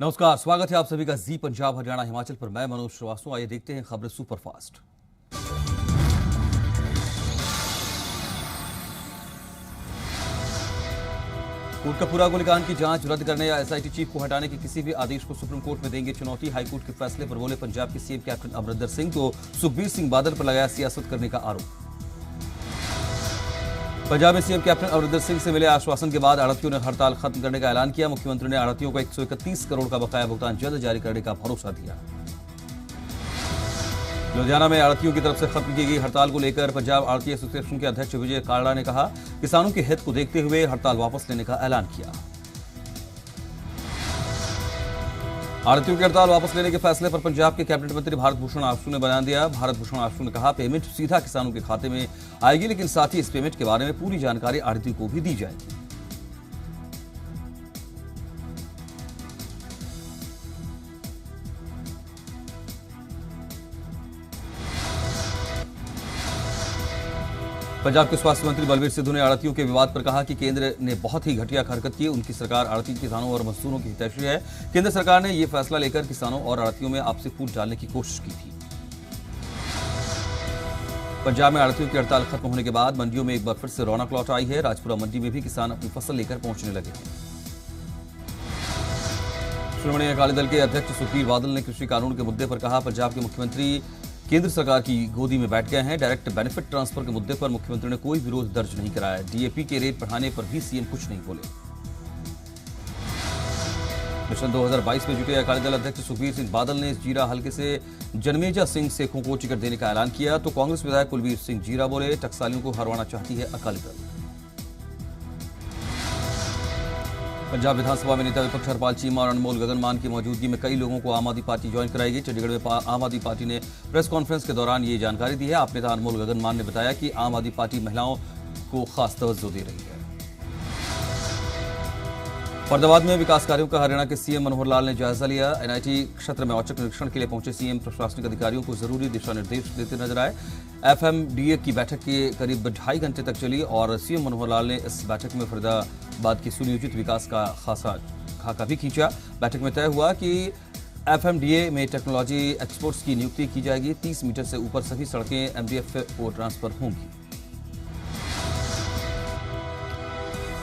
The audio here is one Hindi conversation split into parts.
नमस्कार, स्वागत है आप सभी का जी पंजाब हरियाणा हिमाचल पर। मैं मनोज श्रीवास्तव। आइए देखते हैं खबरें सुपरफास्ट। कोटकपुरा गोलीकांड की जांच रद्द करने या एसआईटी चीफ को हटाने के किसी भी आदेश को सुप्रीम कोर्ट में देंगे चुनौती। हाईकोर्ट के फैसले पर बोले पंजाब के सीएम कैप्टन अमरिंदर सिंह। तो सुखबीर सिंह बादल पर लगाया सियासत करने का आरोप। पंजाब में सीएम कैप्टन अमरिंदर सिंह से मिले आश्वासन के बाद आढ़तियों ने हड़ताल खत्म करने का ऐलान किया। मुख्यमंत्री ने आढ़तियों को 131 करोड़ का बकाया भुगतान जल्द जारी करने का भरोसा दिया। लुधियाना में आढ़तियों की तरफ से खत्म की गई हड़ताल को लेकर पंजाब आढ़ती एसोसिएशन के अध्यक्ष विजय काड़ा ने कहा, किसानों के हित को देखते हुए हड़ताल वापस लेने का ऐलान किया। आढ़तियों की हड़ताल वापस लेने के फैसले पर पंजाब के कैबिनेट मंत्री भारत भूषण आशु ने बयान दिया। भारत भूषण आशु ने कहा, पेमेंट सीधा किसानों के खाते में आएगी, लेकिन साथ ही इस पेमेंट के बारे में पूरी जानकारी आढ़तियों को भी दी जाएगी। पंजाब के स्वास्थ्य मंत्री बलबीर सिद्धू ने आढ़तियों के विवाद पर कहा कि केंद्र ने बहुत ही घटिया हरकत की। उनकी सरकार आढ़ती किसानों और मजदूरों की हितैषी है। केंद्र सरकार ने यह फैसला लेकर किसानों और आढ़तियों में आपसी फूट डालने की कोशिश की थी। पंजाब में आढ़तियों की हड़ताल खत्म होने के बाद मंडियों में एक बार फिर से रौनक लौट आई है। राजपुरा मंडी में भी किसान अपनी फसल लेकर पहुंचने लगे हैं। श्रोमणी अकाली दल के अध्यक्ष सुखबीर बादल ने कृषि कानून के मुद्दे पर कहा, पंजाब के मुख्यमंत्री केंद्र सरकार की गोदी में बैठ गए हैं। डायरेक्ट बेनिफिट ट्रांसफर के मुद्दे पर मुख्यमंत्री ने कोई विरोध दर्ज नहीं कराया। डीएपी के रेट बढ़ाने पर भी सीएम कुछ नहीं बोले। मिशन 2022 में जुटे अकाली दल अध्यक्ष सुखबीर सिंह बादल ने जीरा हलके से जन्मेजा सिंह सेखों को टिकट देने का ऐलान किया। तो कांग्रेस विधायक कुलबीर सिंह जीरा बोले, टकसालियों को हरवाना चाहती है अकाली दल। पंजाब विधानसभा में नेता विपक्ष हरपाल चीमा और अनमोल गगन की मौजूदगी में कई लोगों को आम आदमी पार्टी ज्वाइन कराएगी। चंडीगढ़ में आम आदमी पार्टी ने प्रेस कॉन्फ्रेंस के दौरान ये जानकारी दी है। आप नेता अनमोल गगन ने बताया कि आम आदमी पार्टी महिलाओं को खास तवज्जो दे रही है। फरीदाबाद में विकास कार्यों का हरियाणा के सीएम मनोहर लाल ने जायजा लिया। एनआईटी क्षेत्र में औचक निरीक्षण के लिए पहुंचे सीएम प्रशासनिक अधिकारियों को जरूरी दिशा निर्देश देते नजर आए। एफएमडीए की बैठक के करीब 2.5 घंटे तक चली और सीएम मनोहर लाल ने इस बैठक में फरीदाबाद की सुनियोजित विकास का खासा खाका भी खींचा। बैठक में तय हुआ कि एफएमडीए में टेक्नोलॉजी एक्सपर्ट्स की नियुक्ति की जाएगी। 30 मीटर से ऊपर सभी सड़कें एमडीएफ को ट्रांसफर होंगी।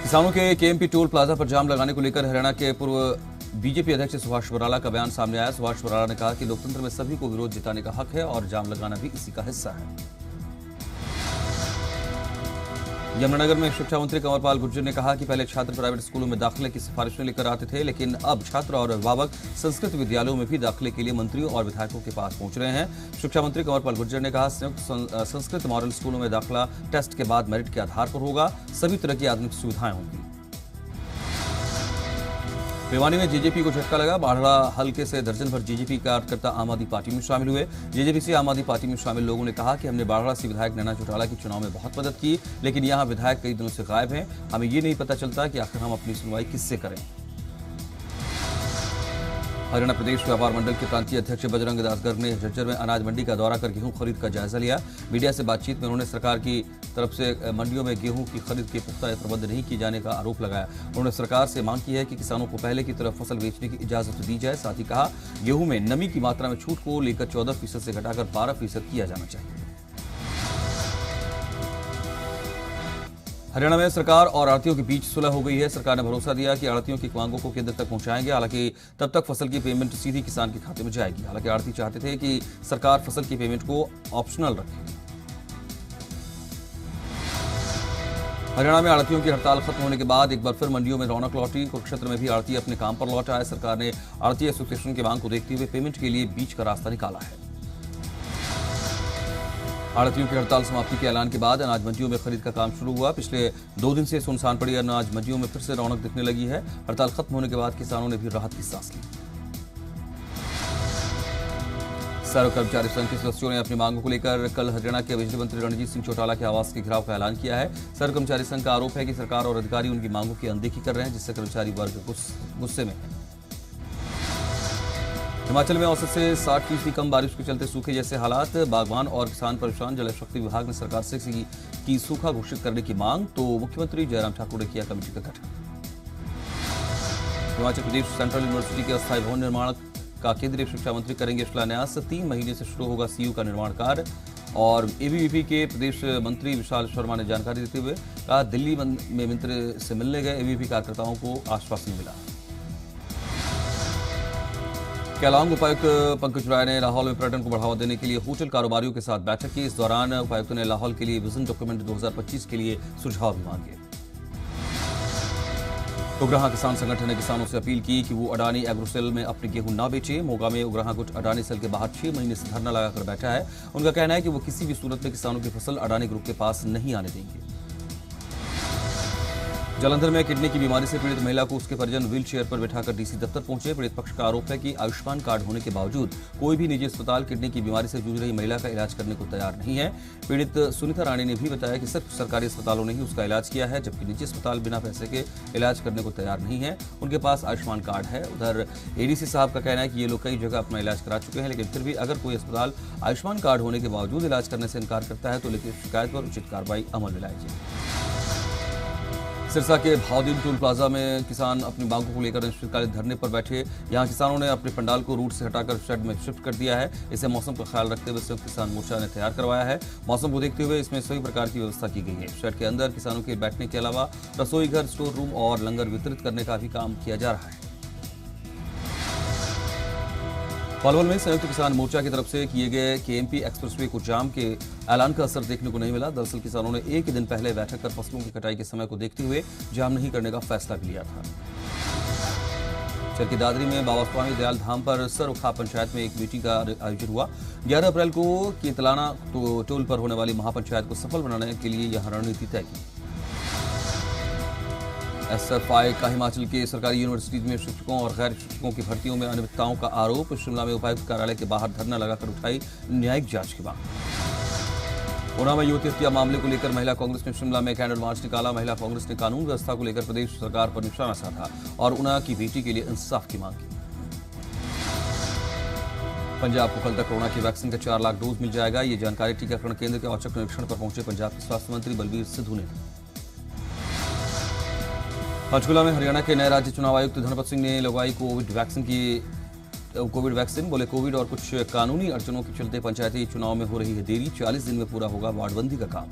किसानों के केएमपी टोल प्लाजा पर जाम लगाने को लेकर हरियाणा के पूर्व बीजेपी अध्यक्ष सुभाष बराला का बयान सामने आया। सुभाष बराला ने कहा कि लोकतंत्र में सभी को विरोध जताने का हक है और जाम लगाना भी इसी का हिस्सा है। यमुनानगर में शिक्षा मंत्री कंवरपाल गुर्जर ने कहा कि पहले छात्र प्राइवेट स्कूलों में दाखिले की सिफारिशें लेकर आते थे, लेकिन अब छात्र और अभिभावक संस्कृत विद्यालयों में भी दाखिले के लिए मंत्रियों और विधायकों के पास पहुंच रहे हैं। शिक्षा मंत्री कंवरपाल गुर्जर ने कहा, संयुक्त संस्कृत मॉडल स्कूलों में दाखिला टेस्ट के बाद मेरिट के आधार पर होगा। सभी तरह की आधुनिक सुविधाएं होंगी। भिवानी में जेजेपी को झटका लगा। बाढ़ड़ा हलके से दर्जन भर जेजेपी कार्यकर्ता आम आदमी पार्टी में शामिल हुए। जेजेपी से आम आदमी पार्टी में शामिल लोगों ने कहा कि हमने बाढ़ड़ा से विधायक नैना चौटाला की चुनाव में बहुत मदद की, लेकिन यहां विधायक कई दिनों से गायब हैं। हमें ये नहीं पता चलता कि आखिर हम अपनी सुनवाई किससे करें। हरियाणा प्रदेश व्यापार मंडल के प्रांतीय अध्यक्ष बजरंग दास गर्ग ने झज्जर में अनाज मंडी का दौरा कर गेहूं खरीद का जायजा लिया। मीडिया से बातचीत में उन्होंने सरकार की तरफ से मंडियों में गेहूं की खरीद के पुख्ता प्रबंध नहीं किए जाने का आरोप लगाया। उन्होंने सरकार से मांग की है कि किसानों को पहले की तरफ फसल बेचने की इजाजत दी जाए। साथ ही कहा, गेहूं में नमी की मात्रा में छूट को लेकर 14% से घटाकर 12% किया जाना चाहिए। हरियाणा में सरकार और आढ़तियों के बीच सुलह हो गई है। सरकार ने भरोसा दिया कि आढ़तियों की मांगों को केंद्र तक पहुंचाएंगे। हालांकि तब तक फसल की पेमेंट सीधी किसान के खाते में जाएगी। हालांकि आढ़ती चाहते थे कि सरकार फसल की पेमेंट को ऑप्शनल रखे। हरियाणा में आढ़तियों की हड़ताल खत्म होने के बाद एक बार फिर मंडियों में रौनक लौटी। कुरुक्षेत्र में भी आढ़ती अपने काम पर लौट आए। सरकार ने आढ़ती एसोसिएशन की मांग को देखते हुए पेमेंट के लिए बीच का रास्ता निकाला है। आढ़तियों की हड़ताल समाप्ति के ऐलान के बाद अनाज मंडियों में खरीद का काम शुरू हुआ। पिछले 2 दिन से सुनसान पड़ी अनाज मंडियों में फिर से रौनक दिखने लगी है। हड़ताल खत्म होने के बाद किसानों ने भी राहत की सांस ली। सर्व कर्मचारी संघ के सदस्यों ने अपनी मांगों को लेकर कल हरियाणा के बिजली मंत्री रणजीत सिंह चौटाला के आवास के घेराव का ऐलान किया है। सर्व कर्मचारी संघ का आरोप है कि सरकार और अधिकारी उनकी मांगों की अनदेखी कर रहे हैं, जिससे कर्मचारी वर्ग गुस्से में है। हिमाचल में औसत से 60% कम बारिश के चलते सूखे जैसे हालात। बागवान और किसान परेशान। जल शक्ति विभाग ने सरकार से की सूखा घोषित करने की मांग। तो मुख्यमंत्री जयराम ठाकुर ने किया कमेटी का गठन। हिमाचल प्रदेश सेंट्रल यूनिवर्सिटी के अस्थायी भवन निर्माण का केंद्रीय शिक्षा मंत्री करेंगे शिलान्यास। 3 महीने से शुरू होगा सीयू का निर्माण कार्य। और एबीवीपी के प्रदेश मंत्री विशाल शर्मा ने जानकारी देते हुए कहा, दिल्ली में मंत्री से मिलने गए एबीवीपी कार्यकर्ताओं को आश्वासन मिला। केलांग उपायुक्त पंकज राय ने लाहौल में पर्यटन को बढ़ावा देने के लिए होटल कारोबारियों के साथ बैठक की। इस दौरान उपायुक्त ने लाहौल के लिए विजन डॉक्यूमेंट 2025 के लिए सुझाव भी मांगे। उग्रहा किसान संगठन ने किसानों से अपील की कि वो अडानी एग्रोसेल में अपनी गेहूं ना बेचे। मोगा में उग्रहा गुट अडानी सेल के बाहर 6 महीने से धरना लगाकर बैठा है। उनका कहना है कि वो किसी भी सूरत में किसानों की फसल अडानी ग्रुप के पास नहीं आने देंगे। जालंधर में किडनी की बीमारी से पीड़ित महिला को उसके परिजन व्हील चेयर पर बिठाकर डीसी दफ्तर पहुंचे। पीड़ित पक्ष का आरोप है कि आयुष्मान कार्ड होने के बावजूद कोई भी निजी अस्पताल किडनी की बीमारी से जूझ रही महिला का इलाज करने को तैयार नहीं है। पीड़ित सुनीता रानी ने भी बताया कि सिर्फ सरकारी अस्पतालों ने ही उसका इलाज किया है, जबकि निजी अस्पताल बिना पैसे के इलाज करने को तैयार नहीं है। उनके पास आयुष्मान कार्ड है। उधर एडीसी साहब का कहना है कि ये लोग कई जगह अपना इलाज करा चुके हैं, लेकिन फिर भी अगर कोई अस्पताल आयुष्मान कार्ड होने के बावजूद इलाज करने से इनकार करता है तो लिखित शिकायत पर उचित कार्रवाई अमल में लाई जाए। सिरसा के भावदीन टोल प्लाजा में किसान अपनी मांगों को लेकर अनिश्चितकालीन धरने पर बैठे। यहां किसानों ने अपने पंडाल को रूट से हटाकर शेड में शिफ्ट कर दिया है। इसे मौसम का ख्याल रखते हुए संयुक्त किसान मोर्चा ने तैयार करवाया है। मौसम को देखते हुए इसमें सभी प्रकार की व्यवस्था की गई है। शेड के अंदर किसानों के बैठने के अलावा रसोई घर, स्टोर रूम और लंगर वितरित करने का भी काम किया जा रहा है। पलवल में संयुक्त किसान मोर्चा की तरफ से किए गए केएमपी एक्सप्रेसवे को जाम के ऐलान का असर देखने को नहीं मिला। दरअसल किसानों ने एक ही दिन पहले बैठक कर फसलों की कटाई के समय को देखते हुए जाम नहीं करने का फैसला भी लिया था। चरखी दादरी में बाबा स्वामी दयाल धाम पर सरउखा पंचायत में एक मीटिंग का आयोजन हुआ। 11 अप्रैल को केतलाना टोल पर होने वाली महापंचायत को सफल बनाने के लिए यहां रणनीति तय की। एसएफआई का हिमाचल के सरकारी यूनिवर्सिटी में शिक्षकों और गैर शिक्षकों की भर्तियों में अनियमितताओं का आरोप। शिमला में उपायुक्त कार्यालय के बाहर धरना लगाकर उठाई न्यायिक जांच की मांग। ऊना में युवती हत्या मामले को लेकर महिला कांग्रेस ने शिमला में कैंडल मार्च निकाला। महिला कांग्रेस ने कानून व्यवस्था को लेकर प्रदेश सरकार पर निशाना साधा और ऊना की बेटी के लिए इंसाफ की मांग की। पंजाब को कल तक कोरोना की वैक्सीन का 4 लाख डोज मिल जाएगा। ये जानकारी टीकाकरण केंद्र के औचक निरीक्षण पर पहुंचे पंजाब के स्वास्थ्य मंत्री बलबीर सिद्धू ने। पंचकुला में हरियाणा के नए राज्य चुनाव आयुक्त धनपत सिंह ने लगवाई कोविड वैक्सीन। बोले, कोविड और कुछ कानूनी अड़चनों के चलते पंचायती चुनाव में हो रही है देरी। 40 दिन में पूरा होगा वार्डबंदी का काम।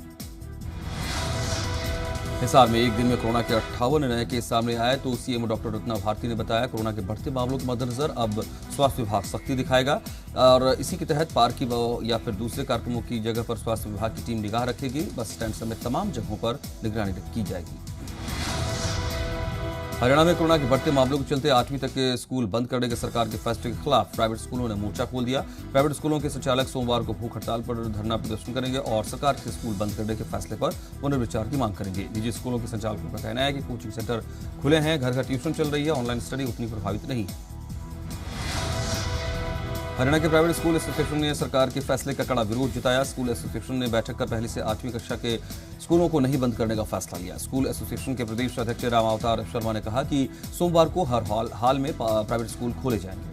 हिसार में एक दिन में कोरोना के 58 नए केस सामने आए तो सीएम डॉक्टर रत्ना भारती ने बताया, कोरोना के बढ़ते मामलों के मद्देनजर अब स्वास्थ्य विभाग सख्ती दिखाएगा और इसी के तहत पार्क या फिर दूसरे कार्यक्रमों की जगह पर स्वास्थ्य विभाग की टीम निगाह रखेगी। बस स्टैंड समेत तमाम जगहों पर निगरानी की जाएगी। हरियाणा में कोरोना के बढ़ते मामलों के चलते 8वीं तक के स्कूल बंद करने के सरकार के फैसले के खिलाफ प्राइवेट स्कूलों ने मोर्चा खोल दिया। प्राइवेट स्कूलों के संचालक सोमवार को भूख हड़ताल पर धरना प्रदर्शन करेंगे और सरकार के स्कूल बंद करने के फैसले पर पुनर्विचार की मांग करेंगे। निजी स्कूलों के संचालकों का कहना है कि कोचिंग सेंटर खुले हैं, घर घर ट्यूशन चल रही है, ऑनलाइन स्टडी उतनी प्रभावित नहीं। हरियाणा के प्राइवेट स्कूल एसोसिएशन ने सरकार के फैसले का कड़ा विरोध जताया। स्कूल एसोसिएशन ने बैठक कर पहली से 8वीं कक्षा के स्कूलों को नहीं बंद करने का फैसला लिया। स्कूल एसोसिएशन के प्रदेश अध्यक्ष राम अवतार शर्मा ने कहा कि सोमवार को हर हाल में प्राइवेट स्कूल खोले जाएंगे।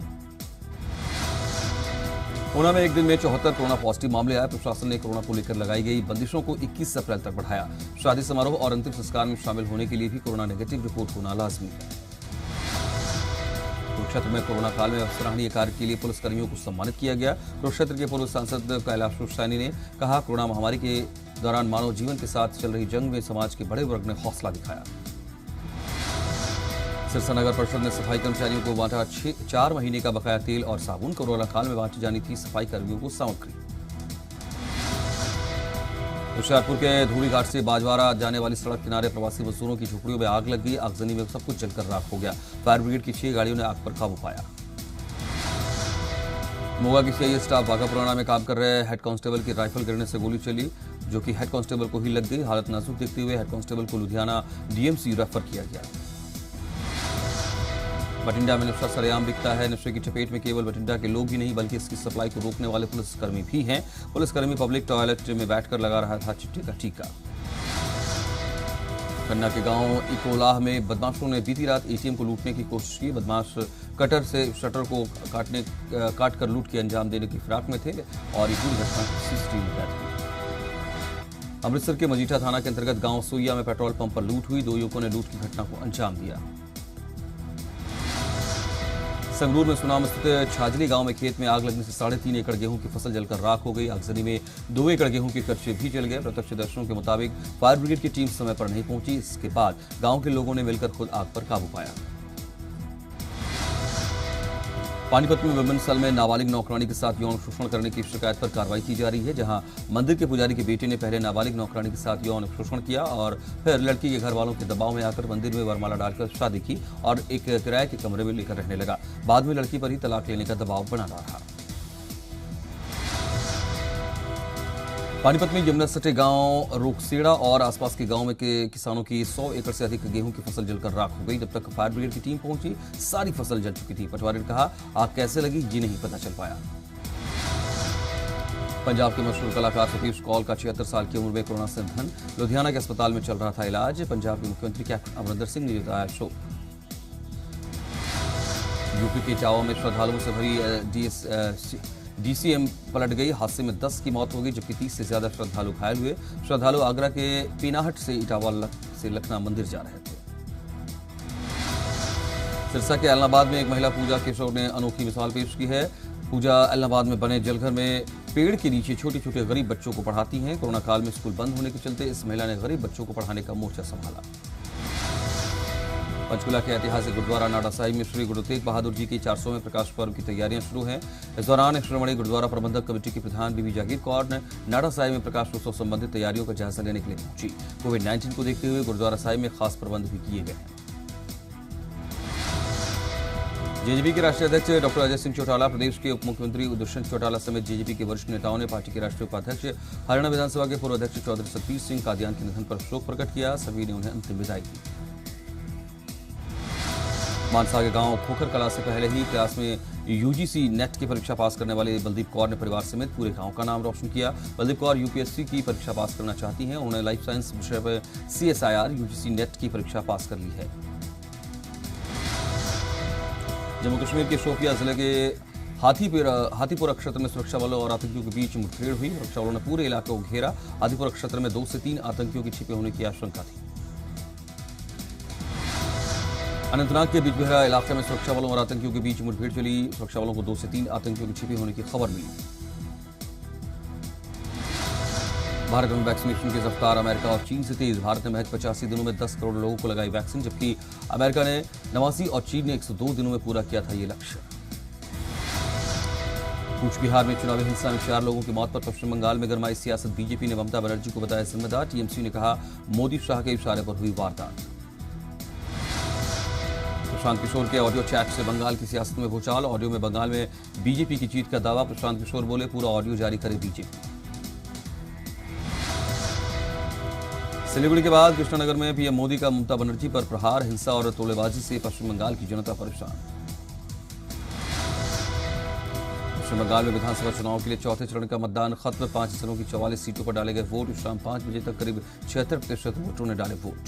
ऊना में एक दिन में 74 कोरोना पॉजिटिव मामले आए। प्रशासन ने कोरोना को लेकर लगाई गई बंदिशों को 21 अप्रैल तक बढ़ाया। शादी समारोह और अंतिम संस्कार में शामिल होने के लिए भी कोरोना नेगेटिव रिपोर्ट होना लाजमी है। कुरुक्षेत्र में कोरोना काल में सराहनीय कार्य के लिए पुलिसकर्मियों को सम्मानित किया गया। कुरुक्षेत्र के पूर्व सांसद कैलाश सैनी ने कहा, कोरोना महामारी के दौरान मानव जीवन के साथ चल रही जंग में समाज के बड़े वर्ग ने हौसला दिखाया। सिरसा नगर परिषद ने सफाई कर्मचारियों को बांटा 4 महीने का बकाया तेल और साबुन। कोरोना काल में बांटी जानी थी सफाई कर्मियों को सामग्री। होशियारपुर के धूड़ी घाट से बाजवाड़ा जाने वाली सड़क किनारे प्रवासी मजदूरों की झोपड़ियों में आग लग गई। आगजनी में सब कुछ जलकर राख हो गया। फायर ब्रिगेड की 6 गाड़ियों ने आग पर काबू पाया। मोगा की सीआईए स्टाफ बाघापुराना में काम कर रहे हेड कांस्टेबल की राइफल गिरने से गोली चली, जो कि हेड कांस्टेबल को ही लग गई। हालत नाजुक देखते हुए हेड कांस्टेबल को लुधियाना डीएमसी रेफर किया गया। बठिंडा में नशा सरेआम बिकता है। नशे की चपेट में केवल बठिंडा के लोग ही नहीं बल्कि इसकी सप्लाई को रोकने वाले पुलिसकर्मी भी हैं। पुलिसकर्मी पब्लिक टॉयलेट में बैठकर लगा रहा था चिट्ठी का टीका। खन्ना के गांव इकोलाह में बदमाशों ने बीती रात एटीएम को लूटने की कोशिश की। बदमाश कटर से शटर को काटकर लूट के अंजाम देने की फिराक में थे और ये पूरी घटना सीसीटीवी में कैद हुई। अमृतसर के मजीठा थाना के अंतर्गत गांव सोइया में पेट्रोल पंप पर लूट हुई। 2 युवकों ने लूट की घटना को अंजाम दिया। संगरूर में सुनाम स्थित छाजली गांव में खेत में आग लगने से 3.5 एकड़ गेहूं की फसल जलकर राख हो गई। आगजनी में 2 एकड़ गेहूं के कच्चे भी जल गए। प्रत्यक्षदर्शियों के मुताबिक फायर ब्रिगेड की टीम समय पर नहीं पहुंची। इसके बाद गांव के लोगों ने मिलकर खुद आग पर काबू पाया। पानीपत में विभिन्न स्थल में नाबालिग नौकरानी के साथ यौन शोषण करने की शिकायत पर कार्रवाई की जा रही है। जहां मंदिर के पुजारी के बेटे ने पहले नाबालिग नौकरानी के साथ यौन शोषण किया और फिर लड़की के घर वालों के दबाव में आकर मंदिर में वरमाला डालकर शादी की और एक किराए के कमरे में लेकर रहने लगा। बाद में लड़की पर ही तलाक लेने का दबाव बना रहा। पानीपत में यमुना सटे गांव रोकसेड़ा और आसपास के गांव में के किसानों की 100 एकड़ से अधिक गेहूं की फसल जलकर राख हो गई। जब तक फायर ब्रिगेड की टीम पहुंची सारी फसल जल चुकी थी। पटवारी ने कहा आग कैसे लगी ये नहीं पता चल पाया। पंजाब के मशहूर कलाकार सतीश कौल का 76 साल की उम्र में कोरोना से निधन। लुधियाना के अस्पताल में चल रहा था इलाज। पंजाब के मुख्यमंत्री कैप्टन अमरिंदर सिंह ने जताया शोक। यूपी के इटावा में श्रद्धालुओं से भरी डीसीएम पलट गई। हादसे में 10 की मौत हो गई जबकि 30 से ज्यादा श्रद्धालु घायल हुए। श्रद्धालु आगरा के पीनाहट से इटावा से लखना मंदिर जा रहे थे। सिरसा के एलनाबाद में एक महिला पूजा किशोर ने अनोखी मिसाल पेश की है। पूजा एलनाबाद में बने जलघर में पेड़ के नीचे छोटे छोटे गरीब बच्चों को पढ़ाती हैं। कोरोना काल में स्कूल बंद होने के चलते इस महिला ने गरीब बच्चों को पढ़ाने का मोर्चा संभाला। पंचकुला के ऐतिहासिक गुरुद्वारा नाडा साहिब में श्री गुरु तेग बहादुर जी के 400वें प्रकाश पर्व की तैयारियां शुरू हैं। इस दौरान श्रोमणी गुरुद्वारा प्रबंधक कमेटी की प्रधान बीबी जागीर कौर ने नाडा साहिब में प्रकाश उत्सव संबंधित तैयारियों का जायजा लेने के लिए पहुंची। कोविड-19 को देखते हुए गुरुद्वारा साहिब में खास प्रबंध भी किए गए हैं। जेजेपी के राष्ट्रीय अध्यक्ष डॉक्टर अजय सिंह चौटाला, प्रदेश के उप मुख्यमंत्री दुष्यंत चौटाला समेत जेजेपी के वरिष्ठ नेताओं ने पार्टी के राष्ट्रीय उपाध्यक्ष हरियाणा विधानसभा के पूर्व अध्यक्ष चौधरी सतबीर सिंह कादियान के निधन पर शोक प्रकट किया। सभी ने उन्हें अंतिम विदाई दी। मानसा के गांव खोखर कला से पहले ही क्लास में यूजीसी नेट की परीक्षा पास करने वाले बलदीप कौर ने परिवार समेत पूरे गांव का नाम रोशन किया। बलदीप कौर यूपीएससी की परीक्षा पास करना चाहती हैं। उन्होंने लाइफ साइंस विषय पर सीएसआईआर यूजीसी नेट की परीक्षा पास कर ली है। जम्मू कश्मीर के शोपिया जिले के हाथीपुरा क्षेत्र में सुरक्षा बलों और आतंकियों के बीच मुठभेड़ हुई। सुरक्षा बलों ने पूरे इलाके को घेरा। हाथीपुरा क्षेत्र में 2 से 3 आतंकियों के छिपे होने की आशंका थी। अनंतनाग के बिजबेहरा इलाके में सुरक्षा बलों और आतंकियों के बीच मुठभेड़ चली। सुरक्षा बलों को 2 से 3 आतंकियों के छिपे होने की खबर मिली। भारत में वैक्सीनेशन की रफ्तार अमेरिका और चीन से तेज। भारत ने महज 85 दिनों में 10 करोड़ लोगों को लगाई वैक्सीन, जबकि अमेरिका ने 89 और चीन ने 102 दिनों में पूरा किया था ये लक्ष्य। कूच बिहार में चुनावी हिंसा में 4 लोगों की मौत पर पश्चिम बंगाल में गरमाई सियासत। बीजेपी ने ममता बनर्जी को बताया जिम्मेदार। टीएमसी ने कहा मोदी शाह के इशारे पर हुई वारदात। प्रशांत किशोर के ऑडियो चैट से बंगाल की सियासत में भूचाल। ऑडियो में बंगाल में बीजेपी की जीत का दावा। प्रशांत किशोर बोले पूरा ऑडियो जारी करे बीजेपी। सिलीगुड़ी के बाद कृष्णनगर में पीएम मोदी का ममता बनर्जी पर प्रहार। हिंसा और तोड़ेबाजी से पश्चिम बंगाल की जनता परेशान। पश्चिम बंगाल में विधानसभा चुनाव के लिए चौथे चरण का मतदान खत्म। 5 जिलों की 44 सीटों पर डाले गए वोट। शाम 5 बजे तक करीब 76% वोटरों ने डाले वोट।